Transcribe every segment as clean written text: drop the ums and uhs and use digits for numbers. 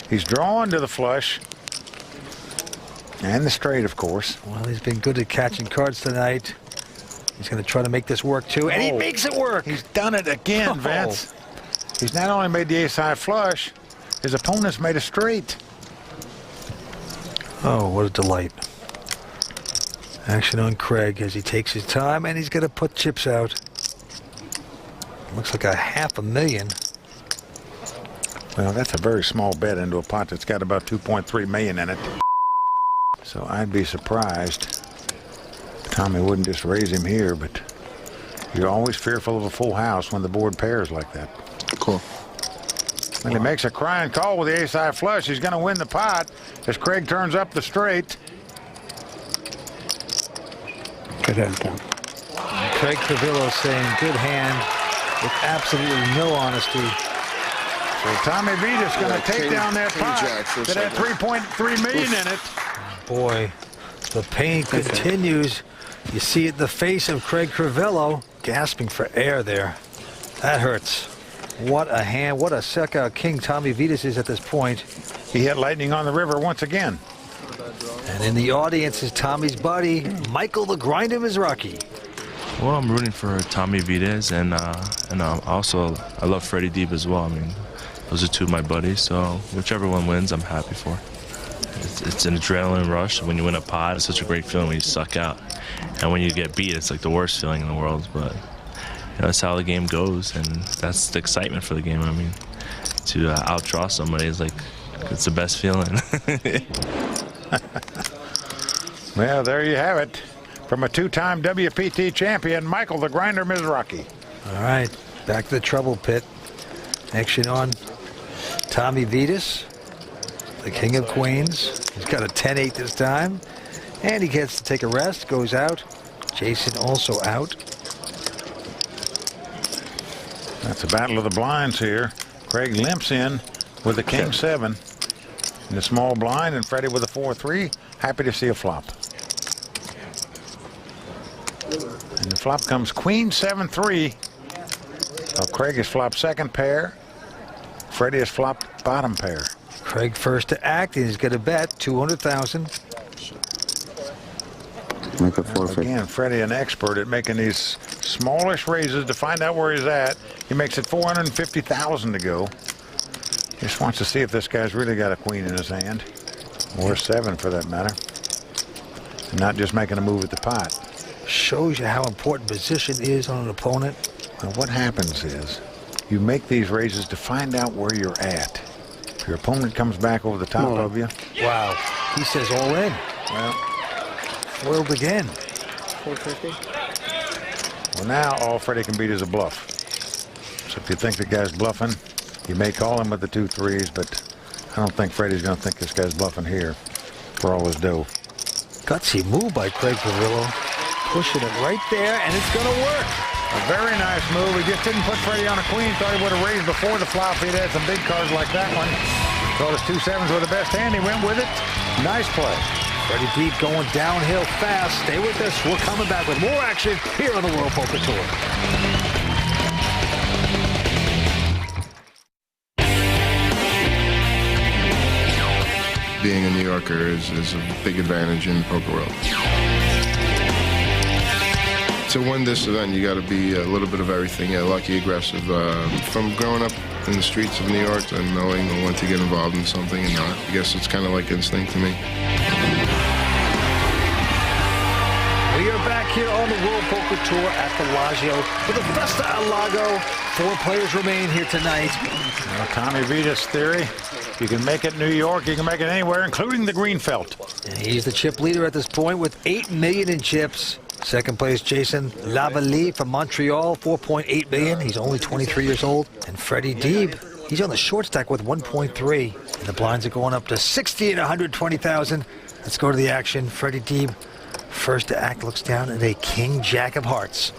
He's drawn to the flush. And the straight, of course. Well, he's been good at catching cards tonight. He's going to try to make this work, too. And he makes it work. He's done it again, Vince. He's not only made the ace-high flush, his opponent's made a straight. Oh, what a delight. Action on Craig as he takes his time, and he's going to put chips out. Looks like a $500,000. Well, that's a very small bet into a pot that's got about 2.3 million in it. So I'd be surprised Tommy wouldn't just raise him here, but you're always fearful of a full house when the board pairs like that. Cool. When he makes a crying call with the ace-high flush, he's going to win the pot as Craig turns up the straight. Good hand. Craig Crivello saying good hand with absolutely no honesty. So Tommy Vedes going to take down that pot that had 3.3 million in it. Boy, the pain continues. You see it in the face of Craig Crivello gasping for air there. That hurts. What a hand. What a suck-out king Tommy Vedes is at this point. He hit lightning on the river once again. And in the audience is Tommy's buddy, Michael the Grinder Mizrachi. Well, I'm rooting for Tommy Vedes, and also I love Freedy Deeb as well. I mean, those are two of my buddies, so whichever one wins, I'm happy for. It's an adrenaline rush. When you win a pot, it's such a great feeling when you suck out. And when you get beat, it's like the worst feeling in the world. But you know, that's how the game goes, and that's the excitement for the game. I mean, to outdraw somebody is like, it's the best feeling. Well, there you have it. From a two-time WPT champion, Michael the Grinder Mizrachi. All right, back to the trouble pit. Action on Tommy Vedes, the king of queens. He's got a 10-8 this time. And he gets to take a rest, goes out. Jason also out. That's a battle of the blinds here. Craig limps in with the king 7 in the small blind, and Freddie with a 4-3. Happy to see a flop. And the flop comes queen 7-3. So Craig has flopped second pair. Freddie has flopped bottom pair. Craig first to act, and he's going to bet 200,000. Make a forfeit. Again, Freddie, an expert at making these smallish raises to find out where he's at. He makes it 450,000 to go. Just wants to see if this guy's really got a queen in his hand, or a 7 for that matter, and not just making a move at the pot. Shows you how important position is on an opponent. Well, what happens is you make these raises to find out where you're at. If your opponent comes back over the top of you. Wow, he says all in. Well, foiled again. 450. Well, now all Freddie can beat is a bluff. So if you think the guy's bluffing, you may call him with the 2 3s, but I don't think Freddie's going to think this guy's bluffing here for all his dough. Gutsy move by Craig Crivello. Pushing it right there, and it's going to work. A very nice move. He just didn't put Freddie on a queen. Thought he would have raised before the flop. He'd had some big cards like that one. Thought his 2 7s were the best hand. He went with it. Nice play. Freddie Deeb going downhill fast. Stay with us. We're coming back with more action here on the World Poker Tour. Being a New Yorker is a big advantage in the poker world. To win this event, you got to be a little bit of everything. Lucky, aggressive. From growing up in the streets of New York and knowing when to get involved in something and not, I guess it's kind of like instinct to me. We are back here on the World Poker Tour at Bellagio for the Festa at Lago. 4 players remain here tonight. Well, Tommy Vedes' theory, you can make it in New York, you can make it anywhere, including the green felt. And he's the chip leader at this point with 8 million in chips. Second place, Jason Lavallee from Montreal, 4.8 million. He's only 23 years old. And Freddie Deeb, he's on the short stack with 1.3. And the blinds are going up to 60 and 120,000. Let's go to the action. Freddie Deeb, first to act, looks down at a king jack of hearts.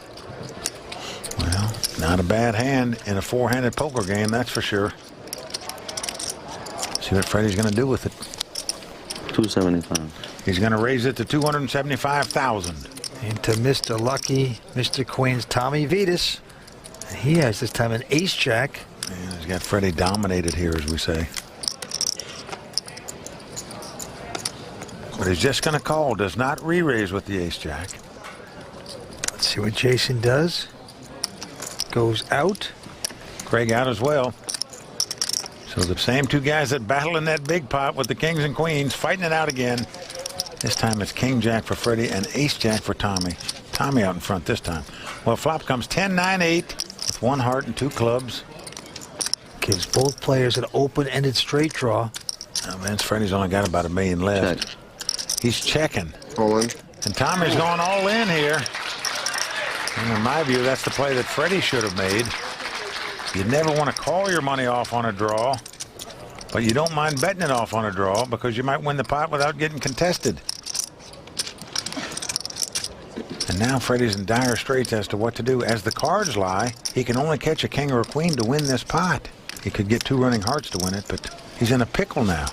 Well, not a bad hand in a 4-handed poker game, that's for sure. See what Freddie's going to do with it. 275. He's going to raise it to 275,000. Into Mr. Lucky, Mr. Queen's Tommy Vedes. And he has this time an ace jack. And he's got Freddie dominated here, as we say. But he's just going to call. Does not re-raise with the ace-jack. Let's see what Jason does. Goes out. Craig out as well. So the same two guys that battle in that big pot with the kings and queens fighting it out again. This time it's king-jack for Freddie and ace-jack for Tommy. Tommy out in front this time. Well, flop comes 10-9-8 with 1 heart and 2 clubs. Gives both players an open-ended straight draw. Oh, man, Freddie's only got about $1 million left. Check. He's checking. All in. And Tommy's going all in here. And in my view, that's the play that Freddie should have made. You never want to call your money off on a draw, but you don't mind betting it off on a draw because you might win the pot without getting contested. And now Freddie's in dire straits as to what to do. As the cards lie, he can only catch a king or a queen to win this pot. He could get 2 running hearts to win it, but he's in a pickle now.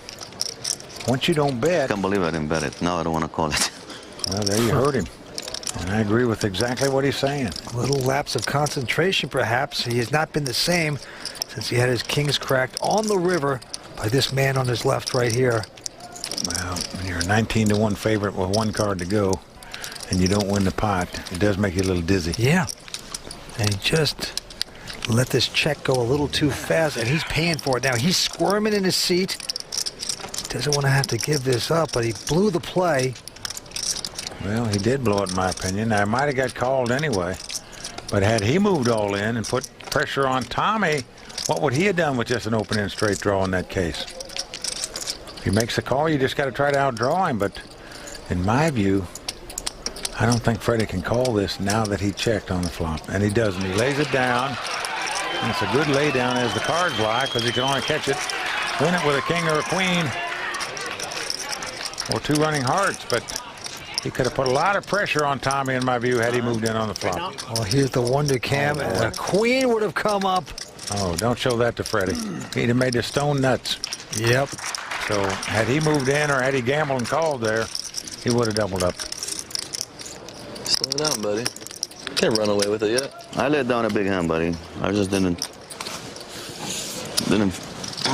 Once you don't bet... I can't believe I didn't bet it. Now I don't want to call it. Well, there you heard him. And I agree with exactly what he's saying. A little lapse of concentration, perhaps. He has not been the same since he had his kings cracked on the river by this man on his left right here. Well, when you're a 19-1 favorite with 1 card to go and you don't win the pot, it does make you a little dizzy. Yeah. And he just let this check go a little too fast, and he's paying for it now. He's squirming in his seat. Doesn't want to have to give this up, but he blew the play. Well, he did blow it, in my opinion. I might have got called anyway. But had he moved all in and put pressure on Tommy, what would he have done with just an open-end straight draw in that case? If he makes the call, you just got to try to outdraw him. But in my view, I don't think Freddie can call this now that he checked on the flop. And he doesn't. He lays it down. And it's a good lay down as the cards lie because he can only catch it, win it with a king or a queen or 2 running hearts. But he could have put a lot of pressure on Tommy, in my view, had he moved in on the flop. Well, here's the wonder cam. And a queen would have come up. Oh, don't show that to Freddie. He'd have made the stone nuts. Yep. So had he moved in or had he gambled and called there, he would have doubled up. Slow down, buddy. Can't run away with it yet. I laid down a big hand, buddy. I just didn't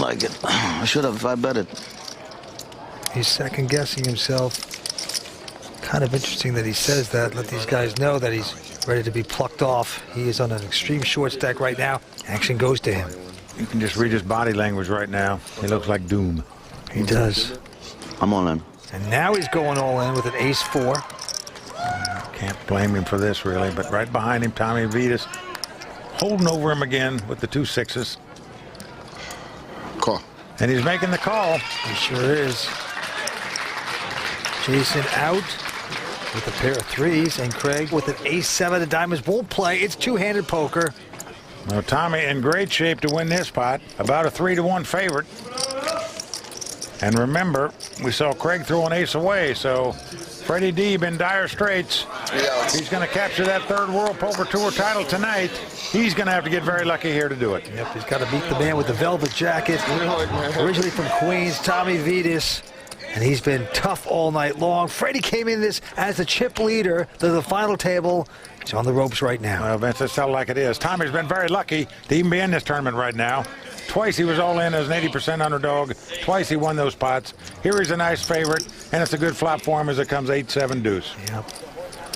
like it. I should have. I bet it. He's second-guessing himself. Kind of interesting that he says that. Let these guys know that he's ready to be plucked off. He is on an extreme short stack right now. Action goes to him. You can just read his body language right now. He looks like doom. He does. I'm all in. And now he's going all in with an ace-4. Can't blame him for this, really. But right behind him, Tommy Vedes holding over him again with the 2 6s. Call. And he's making the call. He sure is. Jason out with a pair of 3s, and Craig with an ace-7. The diamonds won't play. It's two-handed poker. Well, Tommy in great shape to win this pot. About a 3-1 favorite. And remember, we saw Craig throw an ace away, so Freddie Deeb in dire straits. He's going to capture that 3rd World Poker Tour title tonight. He's going to have to get very lucky here to do it. Yep, he's got to beat the man with the velvet jacket. Originally from Queens, Tommy Vedes. And he's been tough all night long. Freddie came in this as the chip leader to the final table. He's on the ropes right now. Well, Vince, let's tell it like it is. Tommy's been very lucky to even be in this tournament right now. Twice he was all in as an 80% underdog. Twice he won those pots. Here he's a nice favorite, and it's a good flop for him as it comes 8-7 deuce. Yep.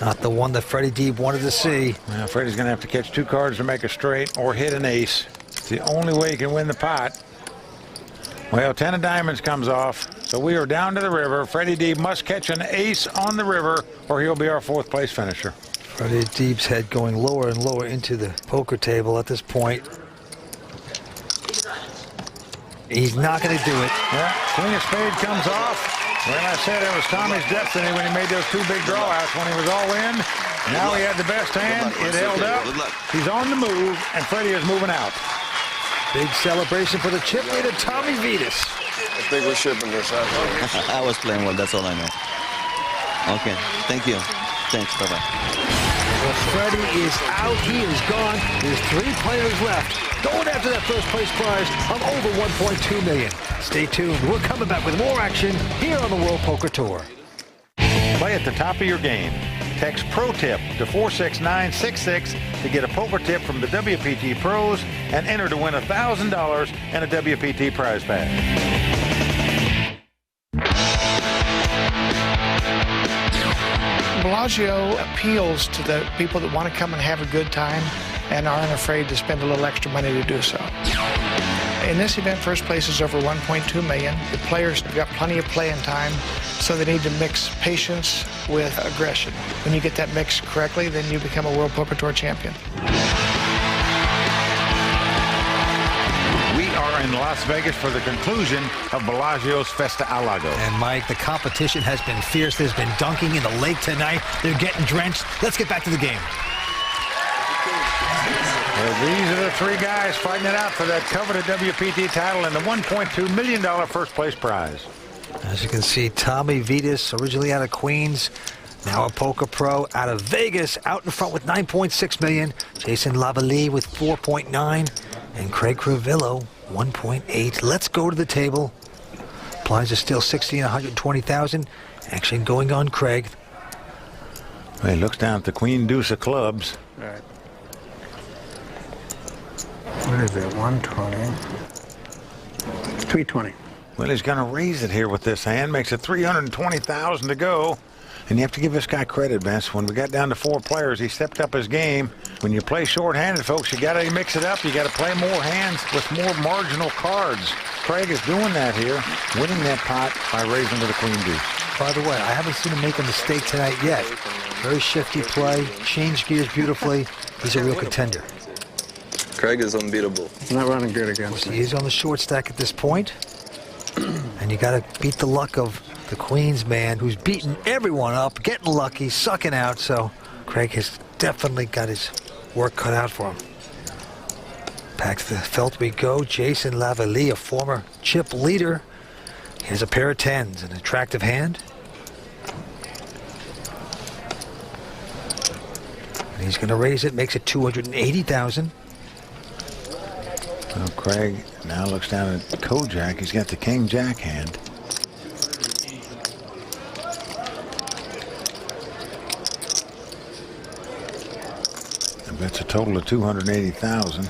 Not the one that Freddie Deeb wanted to see. Well, Freddie's going to have to catch 2 cards to make a straight or hit an ace. It's the only way he can win the pot. Well, 10 of diamonds comes off, so we are down to the river. Freddie Deeb must catch an ace on the river, or he'll be our 4th place finisher. Freddie Deeb's head going lower and lower into the poker table at this point. He's not going to do it. Yeah, Queen of Spades comes off. Well, I said it was Tommy's destiny when he made those 2 big drawouts when he was all in. Now he had the best hand. It held up. He's on the move, and Freddie is moving out. Big celebration for the chip leader, Tommy Vedes. I think we're shipping this out. I was playing well, that's all I know. Okay, thank you. Thanks, bye-bye. Well, Freddie is out. He is gone. There's 3 players left going after that first place prize of over $1.2 million. Stay tuned. We're coming back with more action here on the World Poker Tour. Play at the top of your game. Text Pro Tip to 46966 to get a poker tip from the WPT pros and enter to win $1,000 and a WPT prize pack. Bellagio appeals to the people that want to come and have a good time and aren't afraid to spend a little extra money to do so. In this event, first place is over $1.2 million. The players have got plenty of playing time, so they need to mix patience with aggression. When you get that mix correctly, then you become a World Poker Tour champion. We are in Las Vegas for the conclusion of Bellagio's Festa al Lago. And Mike, the competition has been fierce. There's been dunking in the lake tonight. They're getting drenched. Let's get back to the game. Well, these are the three guys fighting it out for that coveted WPT title and the $1.2 million first place prize. As you can see, Tommy Vedes, originally out of Queens, now a poker pro out of Vegas, out in front with $9.6 million. Jason Lavallee with $4.9, and Craig Crivello, $1.8. Let's go to the table. Blinds are still 60 and 120,000. Action going on Craig. Well, he looks down at the queen deuce of clubs. All right. What is it, 120? 320. Well, he's going to raise it here with this hand. Makes it 320,000 to go. And you have to give this guy credit, Vince. When we got down to 4 players, he stepped up his game. When you play short-handed, folks, you got to mix it up. You got to play more hands with more marginal cards. Craig is doing that here, winning that pot by raising with a queen deuce. By the way, I haven't seen him make a mistake tonight yet. Very shifty play, changed gears beautifully. He's a real contender. Craig is unbeatable. He's not running good against He me. is on the short stack at this point. And you got to beat the luck of the Queens man, who's beating everyone up, getting lucky, sucking out. So Craig has definitely got his work cut out for him. Back to the felt we go. Jason Lavallee, a former chip leader. Here's a pair of 10s, an attractive hand. And he's going to raise it, makes it 280,000. Well, Craig now looks down at Kojak. He's got the king-jack hand. That's a total of 280,000.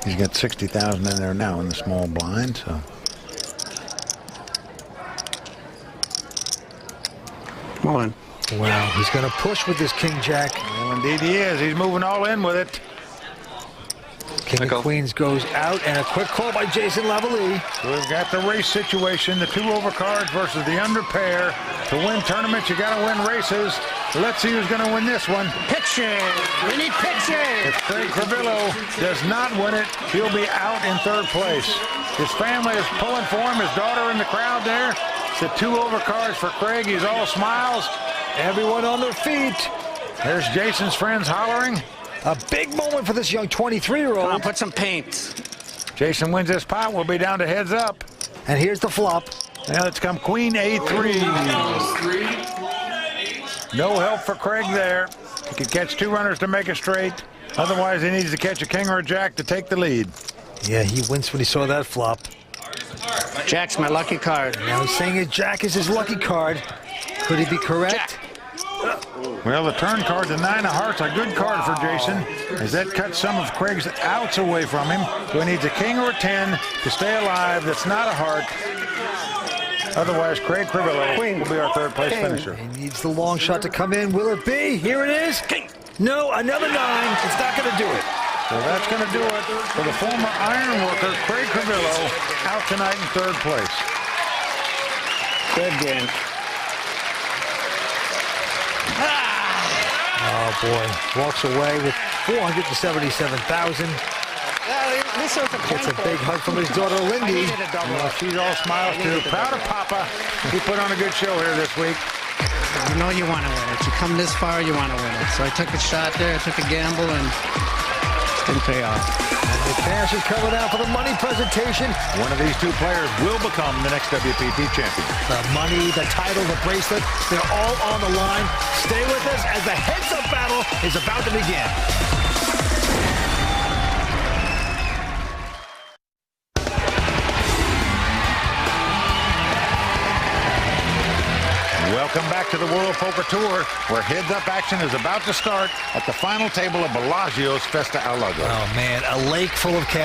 He's got 60,000 in there now in the small blind. So Come on. Wow, he's going to push with this king-jack. well, indeed he is. He's moving all in with it. King of Queens goes out, and a quick call by Jason Lavallee. So we've got the race situation, the 2 over cards versus the under pair. To win tournaments, you got to win races. Let's see who's going to win this one. Picture! We need picture! If Craig Crivello does not win it, he'll be out in 3rd place. His family is pulling for him, his daughter in the crowd there. It's the 2 over cards for Craig. He's all smiles. Everyone on their feet. There's Jason's friends hollering. A big moment for this young 23-year-old. Come on, put some paint. Jason wins this pot. We'll be down to heads up. And here's the flop. Now it's come queen A3. No help for Craig there. He could catch 2 runners to make it straight. Otherwise, he needs to catch a king or a jack to take the lead. Yeah, he winced when he saw that flop. Jack's my lucky card. Now he's saying a jack is his lucky card. Could he be correct? Jack. Well, the turn card, the 9 of hearts, a good card for Jason, as that cuts some of Craig's outs away from him. So he needs a king or a 10 to stay alive. That's not a heart. Otherwise, Craig Crivello will be our 3rd place finisher. He needs the long shot to come in. Will it be? Here it is. No, another 9. It's not going to do it. So that's going to do it for the former iron worker, Craig Crivello, out tonight in 3rd place. Good game. Oh, boy. Walks away with 477,000. Gets a big hug from his daughter, Lindy. Well, she's all smiles, too. Proud of Papa. He put on a good show here this week. You know you want to win it. You come this far, you want to win it. So I took a shot there. I took a gamble, and it's going to pay off. And the cash is coming out for the money presentation. One of these 2 players will become the next WPT champion. The money, the title, the bracelet, they're all on the line. Stay with us as the heads-up battle is about to begin. Welcome back to the World Poker Tour, where heads-up action is about to start at the final table of Bellagio's Festa al Lago. Oh, man, a lake full of cash.